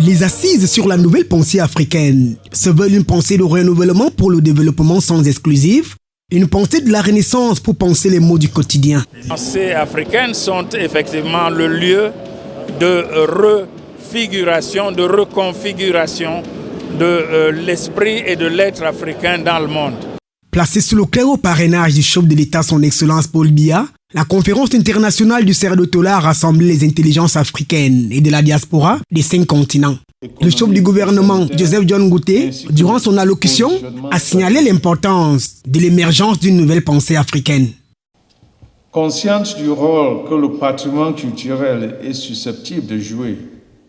Les assises sur la nouvelle pensée africaine se veulent une pensée de renouvellement pour le développement sans exclusif, une pensée de la Renaissance pour penser les mots du quotidien. Les pensées africaines sont effectivement le lieu de refiguration, de reconfiguration de l'esprit et de l'être africain dans le monde. Placée sous le clair parrainage du chef de l'État, son Excellence Paul Biya, la conférence internationale du Cercle de Tola a rassemblé les intelligences africaines et de la diaspora des 5 continents. Le chef du gouvernement, Joseph John Ngouté, durant son allocution, a signalé l'importance de l'émergence d'une nouvelle pensée africaine. Consciente du rôle que le patrimoine culturel est susceptible de jouer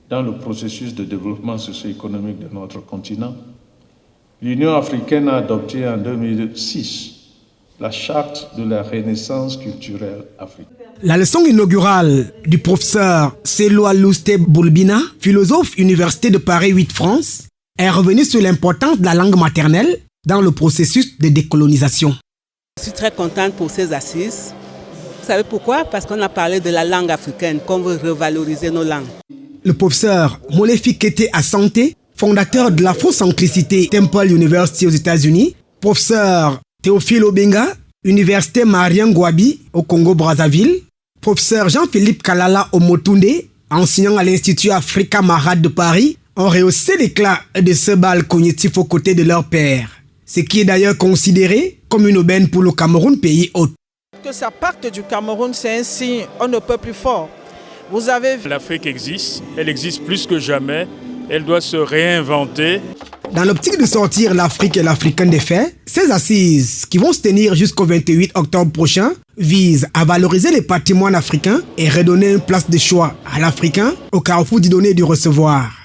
dans le processus de développement socio-économique de notre continent, l'Union africaine a adopté en 2006 la charte de la Renaissance culturelle africaine. La leçon inaugurale du professeur Seloa Lusté Boulbina, philosophe Université de Paris 8 France, est revenue sur l'importance de la langue maternelle dans le processus de décolonisation. Je suis très contente pour ces assises. Vous savez pourquoi? Parce qu'on a parlé de la langue africaine, qu'on veut revaloriser nos langues. Le professeur Molefi Kete Asante, fondateur de l'Afrocentricité Temple University aux États-Unis, professeur Théophile Obenga, Université Marien Ngouabi au Congo-Brazzaville, professeur Jean-Philippe Kalala Omotunde, enseignant à l'Institut Africa Marat de Paris, ont rehaussé l'éclat de ce bal cognitif aux côtés de leur père, ce qui est d'ailleurs considéré comme une aubaine pour le Cameroun, pays hôte. Que ça parte du Cameroun, c'est un signe, on ne peut plus fort. Vous avez vu. L'Afrique existe, elle existe plus que jamais, elle doit se réinventer. Dans l'optique de sortir l'Afrique et l'Africain des faits, ces assises, qui vont se tenir jusqu'au 28 octobre prochain, visent à valoriser les patrimoines africains et redonner une place de choix à l'Africain au carrefour du donner et du recevoir.